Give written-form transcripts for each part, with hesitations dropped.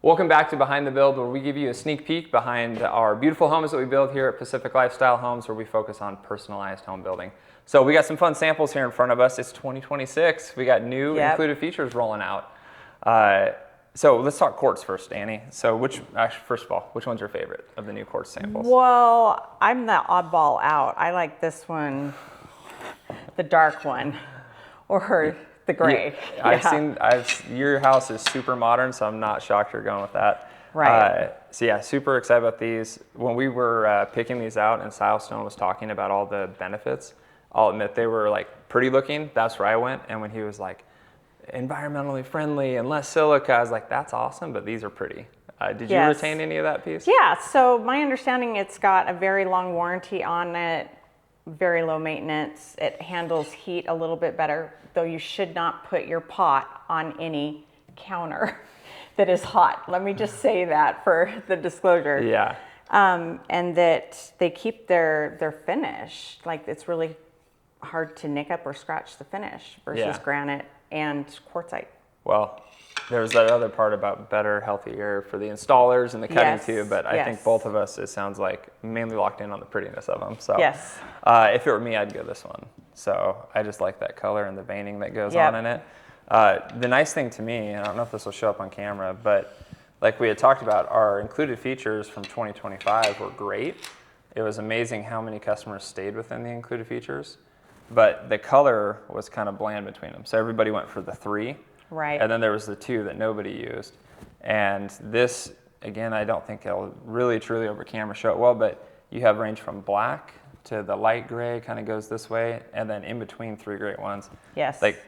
Welcome back to Behind the Build, where we give you a sneak peek behind our beautiful homes that we build here at Pacific Lifestyle Homes, where we focus on personalized home building. So we got some fun samples here in front of us. It's 2026. We got new included features rolling out. So let's talk quartz first, Annie. So first of all, which one's your favorite of the new quartz samples? Well, I'm the oddball out. I like this one, the dark one, or the gray. Your house is super modern, so I'm not shocked you're going with that. Right. So yeah, super excited about these. When we were picking these out and Silestone was talking about all the benefits, I'll admit they were like pretty looking. That's where I went. And when he was like, environmentally friendly and less silica, I was like, that's awesome, but these are pretty. Did you retain any of that piece? Yeah, so my understanding, it's got a very long warranty on it, very low maintenance. It handles heat a little bit better, though you should not put your pot on any counter that is hot. Let me just say that for the disclosure. Yeah. And that they keep their finish. Like, it's really hard to nick up or scratch the finish versus granite and quartzite. Well, there's that other part about better, healthier for the installers and the cutting too, but I think both of us, it sounds like, mainly locked in on the prettiness of them. So if it were me, I'd go this one. So I just like that color and the veining that goes on in it. The nice thing to me, and I don't know if this will show up on camera, but like we had talked about, our included features from 2025 were great. It was amazing how many customers stayed within the included features. But the color was kind of bland between them. So everybody went for the 3. Right. And then there was the 2 that nobody used. And this, again, I don't think it'll really truly over camera show it well, but you have range from black to the light gray, kind of goes this way, and then in between 3 great ones. Yes. Like,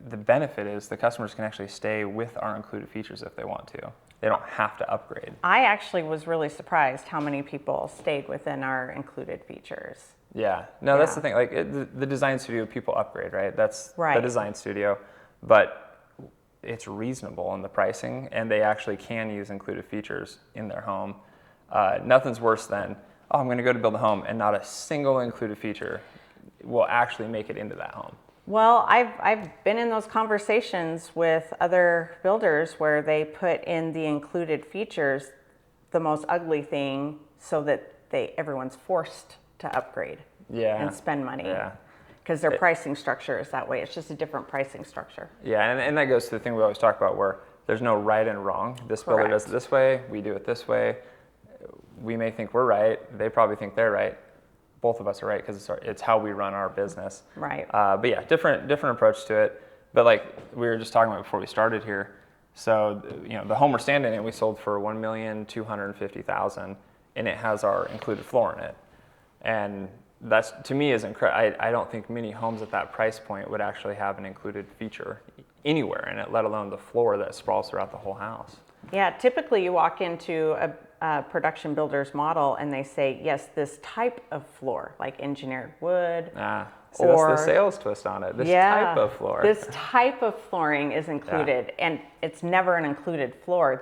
the benefit is the customers can actually stay with our included features if they want to. They don't have to upgrade. I actually was really surprised how many people stayed within our included features. Yeah, no, that's the thing. Like the design studio, people upgrade, right? That's the design studio, but it's reasonable in the pricing, and they actually can use included features in their home. Nothing's worse than, I'm going to go to build a home, and not a single included feature will actually make it into that home. Well, I've been in those conversations with other builders where they put in the included features, the most ugly thing, so that everyone's forced to upgrade and spend money because their pricing structure is that way. It's just a different pricing structure. Yeah, and that goes to the thing we always talk about, where there's no right and wrong. This builder does it this way, we do it this way. We may think we're right, they probably think they're right. Both of us are right because it's how we run our business. Right. But yeah, different approach to it. But like we were just talking about before we started here, so the home we're standing in, we sold for $1,250,000, and it has our included floor in it. And that's, to me, is incredible. I don't think many homes at that price point would actually have an included feature anywhere in it, let alone the floor that sprawls throughout the whole house. Yeah, typically you walk into a production builder's model and they say, yes, this type of floor, like engineered wood. That's the sales twist on it. This type of floor. This type of flooring is included, and it's never an included floor.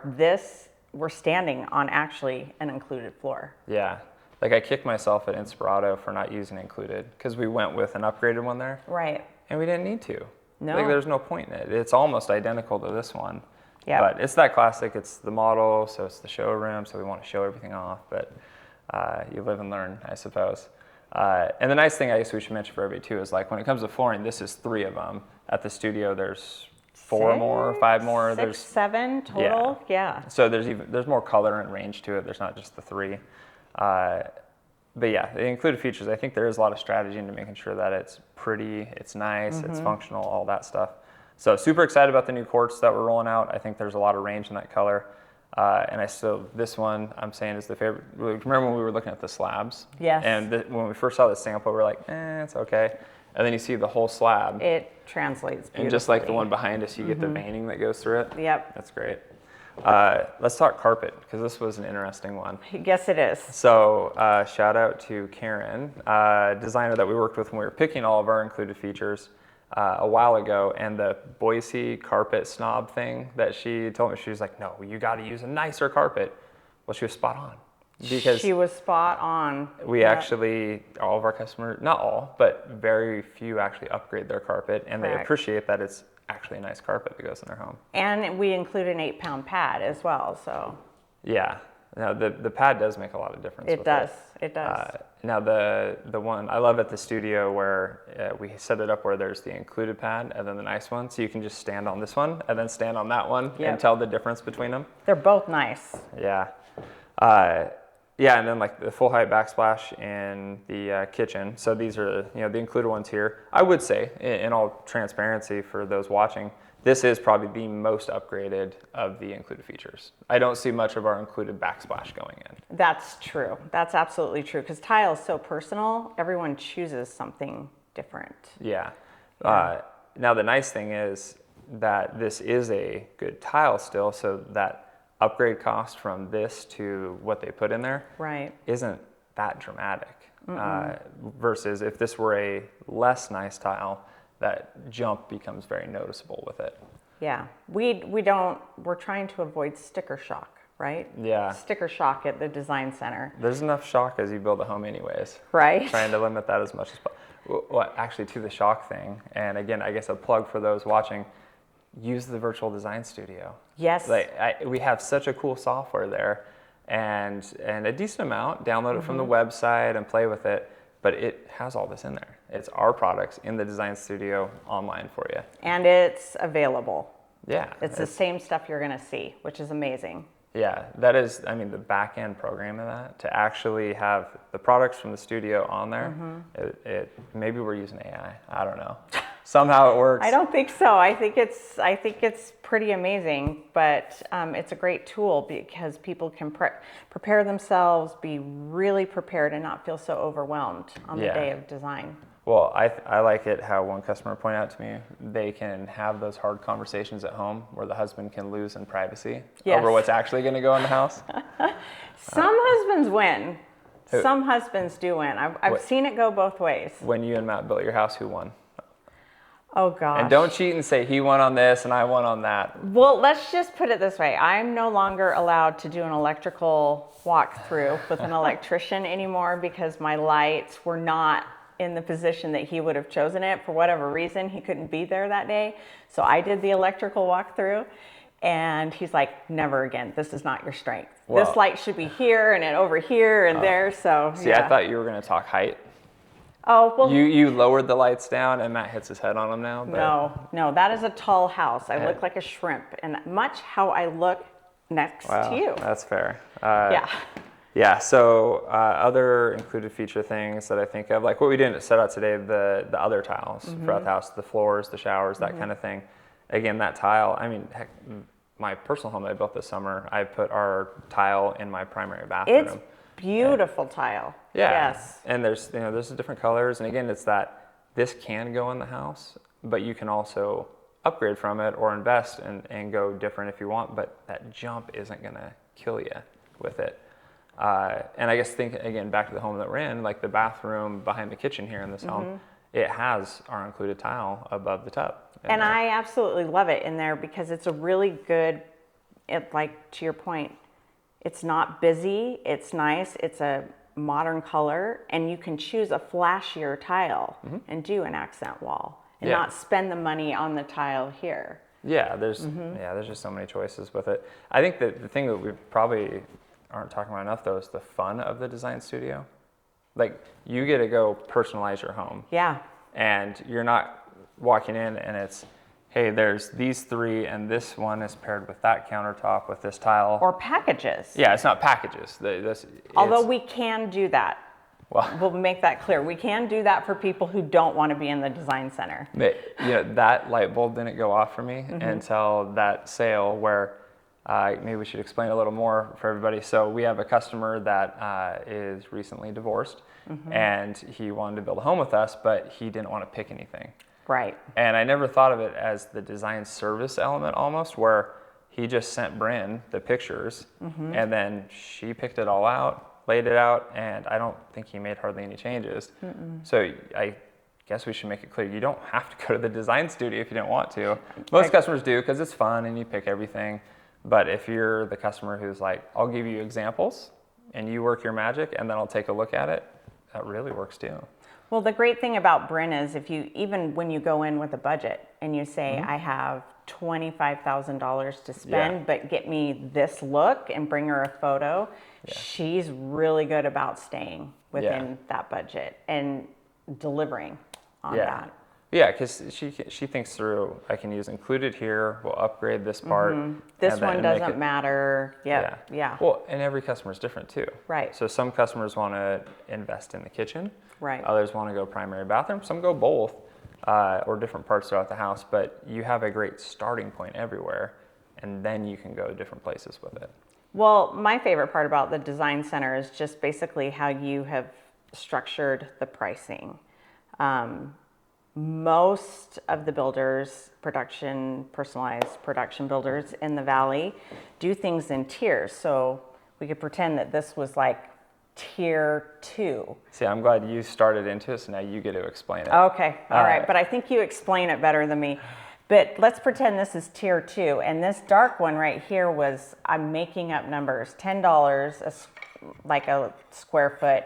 We're standing on actually an included floor. Yeah. Like, I kicked myself at Inspirato for not using included because we went with an upgraded one there. Right. And we didn't need to. No. Like, there's no point in it. It's almost identical to this one. Yeah. But it's that classic. It's the model, so it's the showroom, so we want to show everything off. But you live and learn, I suppose. And the nice thing I guess we should mention for everybody too is, like, when it comes to flooring, this is 3 of them. At the studio, there's 4 more, 5 more. There's 7 total. Yeah. So there's more color and range to it. There's not just the 3. But yeah, the included features, I think there is a lot of strategy into making sure that it's pretty, it's nice, it's functional, all that stuff. So super excited about the new quartz that we're rolling out. I think there's a lot of range in that color. And this one I'm saying is the favorite. Remember when we were looking at the slabs? Yes. And when we first saw the sample, we were like, it's okay. And then you see the whole slab. It translates beautifully. And just like the one behind us, you get the veining that goes through it. Yep. That's great. Let's talk carpet, because this was an interesting one. Yes, it is. So shout out to Karen, designer that we worked with when we were picking all of our included features a while ago, and the Boise carpet snob thing that she told me, she was like, no, you got to use a nicer carpet. Well, she was spot on. Because she was spot on. We actually, all of our customers, not all, but very few actually upgrade their carpet, and they appreciate that it's actually a nice carpet that goes in their home. And we include an 8-pound pad as well, so. Yeah. Now the pad does make a lot of difference. It does. It does. Now the one I love at the studio where we set it up where there's the included pad and then the nice one, so you can just stand on this one and then stand on that one and tell the difference between them. They're both nice. Yeah. Yeah, and then like the full height backsplash in the kitchen. So these are the included ones here. I would say, in all transparency for those watching, this is probably the most upgraded of the included features. I don't see much of our included backsplash going in. That's true. That's absolutely true, because tile is so personal. Everyone chooses something different. Yeah. Now the nice thing is that this is a good tile still, so that upgrade cost from this to what they put in there isn't that dramatic. Versus if this were a less nice tile, that jump becomes very noticeable with it. Yeah, we're trying to avoid sticker shock, right? Yeah. Sticker shock at the design center. There's enough shock as you build a home anyways. Right. Trying to limit that as much as possible. Well, actually to the shock thing, and again, I guess a plug for those watching, use the virtual design studio. Yes. We have such a cool software there and a decent amount, download it from the website and play with it. But it has all this in there. It's our products in the design studio online for you. And it's available. Yeah. It's the same stuff you're going to see, which is amazing. Yeah, that is, the back end program of that, to actually have the products from the studio on there, maybe we're using AI. I don't know. Somehow it works. I don't think so. I think it's pretty amazing, but it's a great tool because people can prepare themselves, be really prepared, and not feel so overwhelmed on the day of design. Well, I like it how one customer pointed out to me, they can have those hard conversations at home where the husband can lose in privacy over what's actually going to go in the house. Some husbands win. Some husbands do win. I've seen it go both ways. When you and Matt built your house, who won? Oh, gosh. And don't cheat and say he won on this and I won on that. Well, let's just put it this way. I'm no longer allowed to do an electrical walkthrough with an electrician anymore because my lights were not in the position that he would have chosen it. For whatever reason, he couldn't be there that day. So I did the electrical walkthrough. And he's like, never again. This is not your strength. Well, this light should be here and over here and there. So see, I thought you were going to talk height. Oh, well. You lowered the lights down and Matt hits his head on them now. But no, that is a tall house. I look like a shrimp, and much how I look next to you. That's fair. Yeah. Yeah, so other included feature things that I think of, like what we didn't set out today, the other tiles throughout the house, the floors, the showers, that kind of thing. Again, that tile, heck, my personal home that I built this summer, I put our tile in my primary bathroom. It's beautiful tile. Yeah. Yes. And there's different colors, and again, it's that this can go in the house, but you can also upgrade from it or invest and go different if you want, but that jump isn't gonna kill you with it. And I guess again, back to the home that we're in, like the bathroom behind the kitchen here in this home, it has our included tile above the tub. And I absolutely love it in there because it's a really good, like to your point, it's not busy, it's nice, it's a modern color, and you can choose a flashier tile and do an accent wall and not spend the money on the tile here. Yeah, there's just so many choices with it. I think that the thing that we probably aren't talking about enough though is the fun of the design studio. Like you get to go personalize your home. Yeah. And you're not walking in and it's, hey, there's these three and this one is paired with that countertop with this tile. Or packages. Yeah, it's not packages. Although we can do that. Well, we'll make that clear. We can do that for people who don't want to be in the design center. That light bulb didn't go off for me until that sale where maybe we should explain a little more for everybody. So we have a customer that is recently divorced and he wanted to build a home with us, but he didn't want to pick anything. Right. And I never thought of it as the design service element almost, where he just sent Bryn the pictures and then she picked it all out, laid it out, and I don't think he made hardly any changes. So I guess we should make it clear, you don't have to go to the design studio if you don't want to. Most customers do because it's fun and you pick everything. But if you're the customer who's like, I'll give you examples and you work your magic and then I'll take a look at it, that really works too. Well, the great thing about Bryn is even when you go in with a budget and you say, I have $25,000 to spend, but get me this look and bring her a photo, she's really good about staying within that budget and delivering on that. Yeah, because she thinks through, I can use included here, we'll upgrade this part. This one doesn't matter. Yeah. Well, and every customer is different too. Right. So some customers want to invest in the kitchen. Right. Others want to go primary bathroom. Some go both or different parts throughout the house. But you have a great starting point everywhere, and then you can go different places with it. Well, my favorite part about the design center is just basically how you have structured the pricing. Most of the builders, personalized production builders in the Valley do things in tiers. So we could pretend that this was like tier 2. See, I'm glad you started into it, so now you get to explain it. Okay, all right. But I think you explain it better than me. But let's pretend this is tier 2. And this dark one right here was, I'm making up numbers, $10 like a square foot.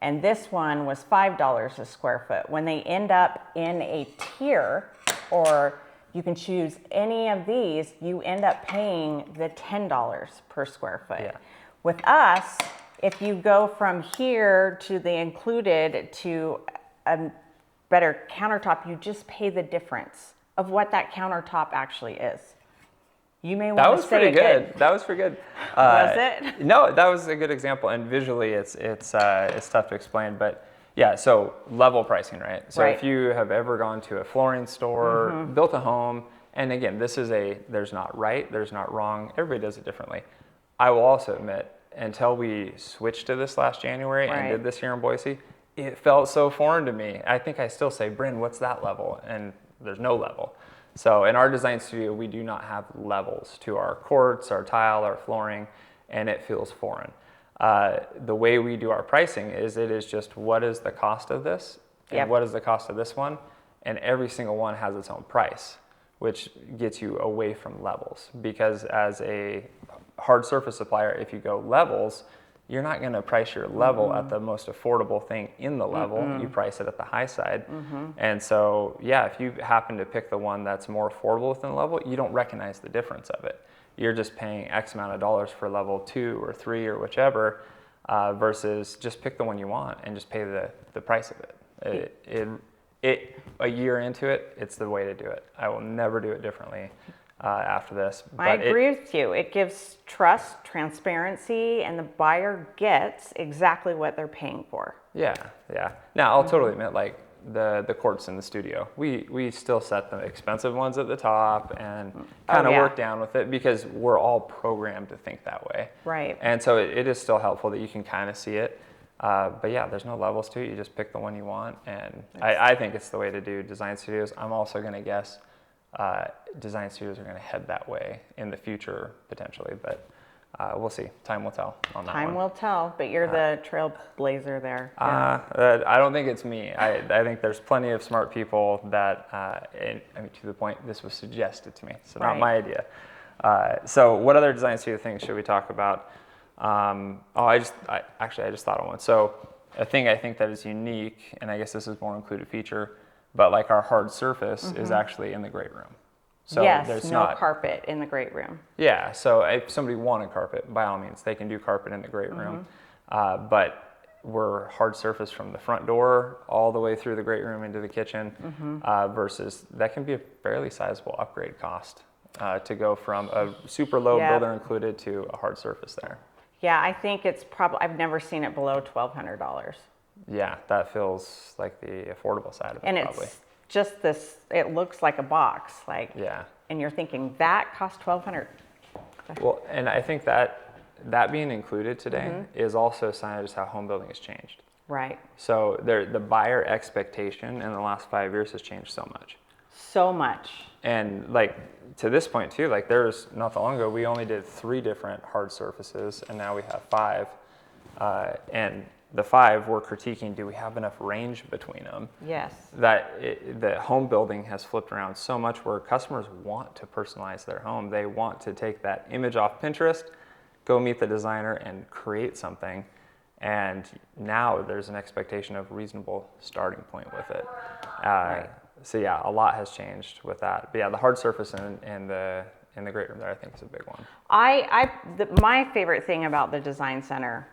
And this one was $5 a square foot. When they end up in a tier, or you can choose any of these, you end up paying the $10 per square foot. Yeah. With us, if you go from here to the included to a better countertop, you just pay the difference of what that countertop actually is. You may want to say good. That was pretty good. Was it? No, that was a good example. And visually, it's tough to explain. But yeah, so level pricing, right? So if you have ever gone to a flooring store, built a home, and again, there's not right, there's not wrong. Everybody does it differently. I will also admit, until we switched to this last January and did this here in Boise, it felt so foreign to me. I think I still say, Bryn, what's that level? And there's no level. So in our design studio, we do not have levels to our quartz, our tile, our flooring, and it feels foreign. The way we do our pricing is it is just what is the cost of this and what is the cost of this one, and every single one has its own price, which gets you away from levels. Because as a hard surface supplier, if you go levels, you're not going to price your level at the most affordable thing in the level. You price it at the high side. And so, yeah, if you happen to pick the one that's more affordable within the level, you don't recognize the difference of it. You're just paying X amount of dollars for level 2 or 3 or whichever, versus just pick the one you want and just pay the price of it. A year into it, it's the way to do it. I will never do it differently. After this. I agree with you. It gives trust, transparency, and the buyer gets exactly what they're paying for. Yeah. Now, I'll totally admit, like the quartz in the studio, we still set the expensive ones at the top and kind of work down with it because we're all programmed to think that way. Right. And so it is still helpful that you can kind of see it. But yeah, there's no levels to it. You just pick the one you want. And I think it's the way to do design studios. I'm also going to guess design studios are going to head that way in the future potentially, but we'll see. Time will tell on that one. Time will tell, but you're the trailblazer there. I don't think it's me. I think there's plenty of smart people that, to the point, this was suggested to me, so not my idea. So what other design studio things should we talk about? I just thought of one. So a thing I think that is unique, and I guess this is more included feature, but like our hard surface is actually in the great room. So there's no carpet in the great room. Yeah, so if somebody wanted carpet, by all means, they can do carpet in the great room. But we're hard surface from the front door all the way through the great room into the kitchen, versus that can be a fairly sizable upgrade cost to go from a super low builder included to a hard surface there. Yeah, I think it's probably, I've never seen it below $1,200. Yeah, that feels like the affordable side of it, and probably. It's just this, it looks like a box, like, and you're thinking, that cost $1,200. Well, and I think that being included today is also a sign of just how home building has changed. Right. So the buyer expectation in the last 5 years has changed so much. So much. And like to this point too, like there's not that long ago, we only did 3 different hard surfaces, and now we have 5. And the 5 we're critiquing, do we have enough range between them? Yes. The home building has flipped around so much where customers want to personalize their home. They want to take that image off Pinterest, go meet the designer and create something. And now there's an expectation of reasonable starting point with it. Right. So yeah, a lot has changed with that. But yeah, the hard surface in the great room there, I think, is a big one. My favorite thing about the design center,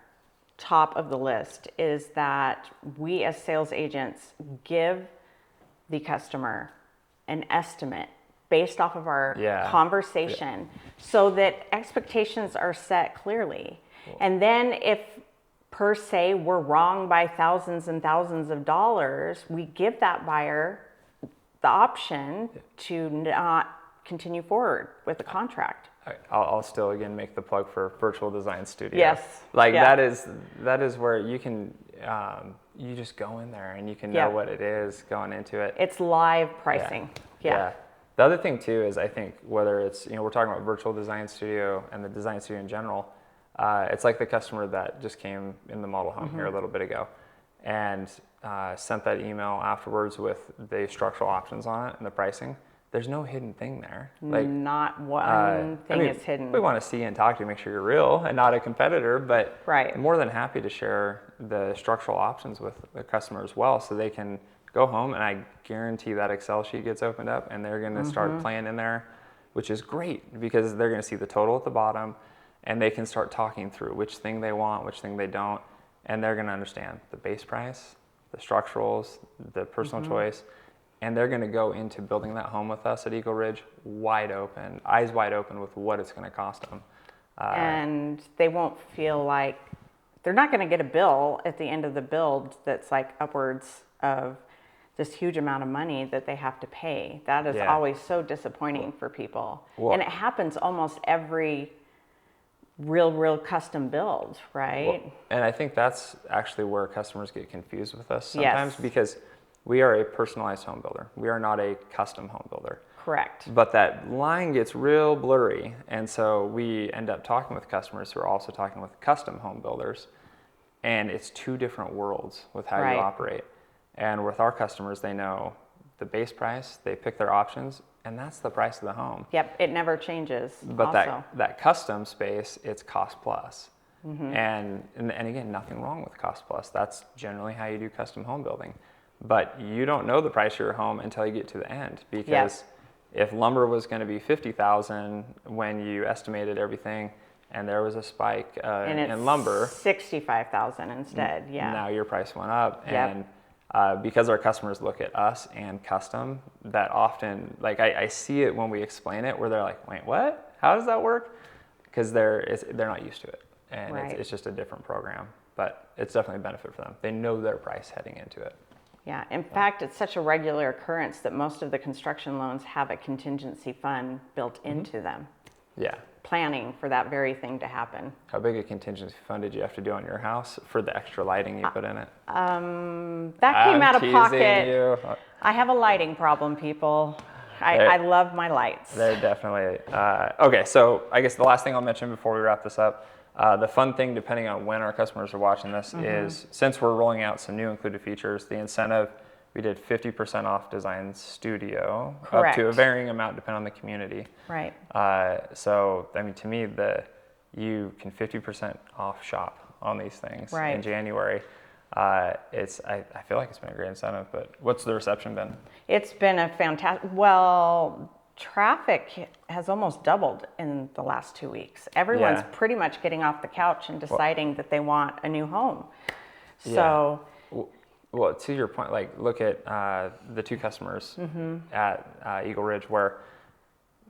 top of the list, is that we as sales agents give the customer an estimate based off of our conversation, so that expectations are set clearly. Cool. And then if per se we're wrong by thousands and thousands of dollars, we give that buyer the option to not continue forward with the contract. I'll still again make the plug for Virtual Design Studio. Yes. Like that is where you can you just go in there and you can know what it is going into it. It's live pricing. Yeah. The other thing too is, I think, whether it's, we're talking about Virtual Design Studio and the design studio in general, it's like the customer that just came in the model home here a little bit ago and sent that email afterwards with the structural options on it and the pricing. There's no hidden thing there. Like, not one thing is hidden. We want to see and talk to you, make sure you're real and not a competitor, but I'm more than happy to share the structural options with the customer as well, so they can go home and I guarantee that Excel sheet gets opened up and they're going to start playing in there, which is great because they're going to see the total at the bottom and they can start talking through which thing they want, which thing they don't, and they're going to understand the base price, the structurals, the personal choice, and they're going to go into building that home with us at Eagle Ridge wide open, eyes wide open with what it's going to cost them. And they won't feel like they're not going to get a bill at the end of the build that's like upwards of this huge amount of money that they have to pay. That is always so disappointing for people. And it happens almost every real custom build, right? Well, and I think that's actually where customers get confused with us sometimes because we are a personalized home builder. We are not a custom home builder. Correct. But that line gets real blurry. And so we end up talking with customers who are also talking with custom home builders. And it's two different worlds with how you operate. And with our customers, they know the base price, they pick their options, and that's the price of the home. Yep, it never changes. But that custom space, it's cost plus. And again, nothing wrong with cost plus. That's generally how you do custom home building. But you don't know the price of your home until you get to the end, because if lumber was going to be $50,000 when you estimated everything, and there was a spike in lumber, $65,000 instead. Now your price went up, and because our customers look at us and custom, that often, like I see it when we explain it, where they're like, "Wait, what? How does that work?" Because they're not used to it, and it's just a different program. But it's definitely a benefit for them. They know their price heading into it. Yeah, in fact, it's such a regular occurrence that most of the construction loans have a contingency fund built into them. Yeah. Planning for that very thing to happen. How big a contingency fund did you have to do on your house for the extra lighting you put in it? That came out of pocket. You. I have a lighting problem, people. I love my lights. They're definitely, okay, so I guess the last thing I'll mention before we wrap this up, the fun thing, depending on when our customers are watching this, is since we're rolling out some new included features, the incentive, we did 50% off Design Studio, up to a varying amount depending on the community. Right. So, I mean, to me, you can 50% off shop on these things in January. I feel like it's been a great incentive, but what's the reception been? It's been a fantastic, well, traffic has almost doubled in the last 2 weeks. Everyone's pretty much getting off the couch and deciding that they want a new home. So, well, to your point, like look at the two customers at Eagle Ridge, where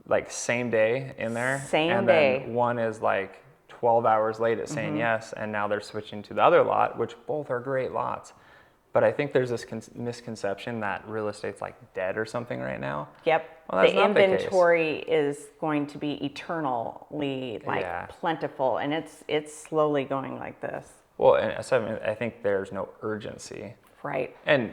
like same day in there, then one is like 12 hours late at saying yes, and now they're switching to the other lot, which both are great lots. But I think there's this misconception that real estate's like dead or something right now. Yep. Well, that's not inventory is going to be eternally plentiful, and it's slowly going like this. Well, and so I think there's no urgency. Right. And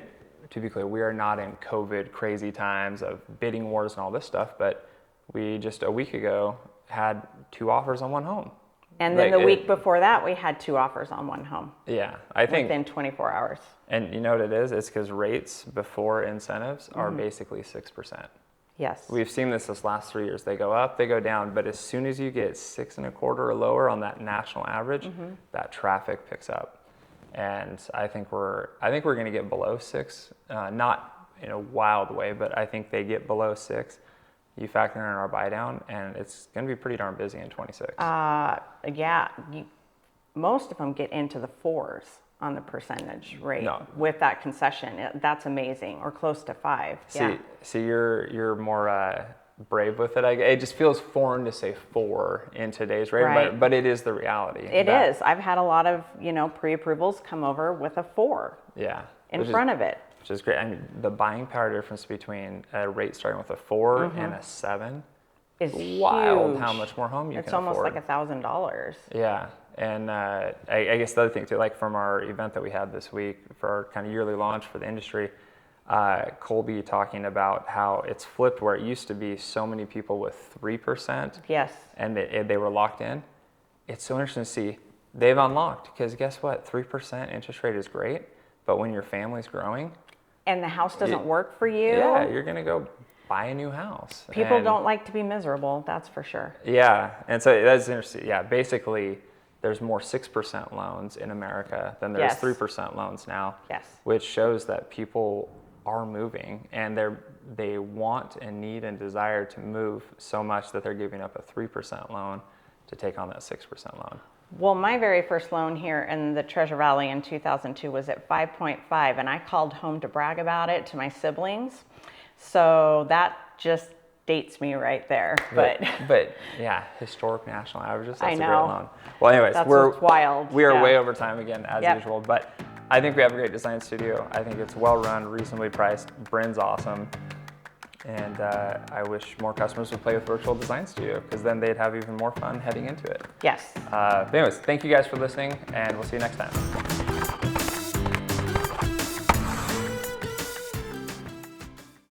to be clear, we are not in COVID crazy times of bidding wars and all this stuff, but we just a week ago had 2 offers on one home. And then the week before that, we had 2 offers on one home. Yeah, I think within 24 hours. And you know what it is? It's because rates before incentives are basically 6%. Yes. We've seen this last 3 years. They go up, they go down, but as soon as you get 6.25 or lower on that national average, that traffic picks up. and I think we're going to get below 6, not in a wild way, but I think they get below 6. You factor in our buy down, and it's going to be pretty darn busy in 26. Yeah, most of them get into the 4s on the percentage rate with that concession. That's amazing, or close to 5. See, you're more brave with it. It just feels foreign to say 4 in today's rate, right. but it is the reality. It is. I've had a lot of pre-approvals come over with a 4. Yeah. In front of it. Which is great. I mean, the buying power difference between a rate starting with a 4 and a 7 is wild. Huge. How much more home you it's can afford. It's almost like $1,000. Yeah. And I guess the other thing too, like from our event that we had this week for our kind of yearly launch for the industry, Colby talking about how it's flipped where it used to be so many people with 3%. Yes. And they were locked in. It's so interesting to see they've unlocked, because guess what? 3% interest rate is great, but when your family's growing and the house doesn't work for you, yeah, you're gonna go buy a new house. People don't like to be miserable, that's for sure. Yeah, and so that's interesting. Yeah, basically, there's more 6% loans in America than there's 3% loans now. Yes. Which shows that people are moving, and they want and need and desire to move so much that they're giving up a 3% loan to take on that 6% loan. Well, my very first loan here in the Treasure Valley in 2002 was at 5.5, and I called home to brag about it to my siblings. So that just dates me right there. But yeah, historic national averages, that's I know. A great loan. Well, anyways, that's what's wild. We are way over time again, as usual, but I think we have a great design studio. I think it's well run, reasonably priced. Bryn's awesome. And I wish more customers would play with Virtual Design Studio, because then they'd have even more fun heading into it. Yes. But anyways, thank you guys for listening, and we'll see you next time.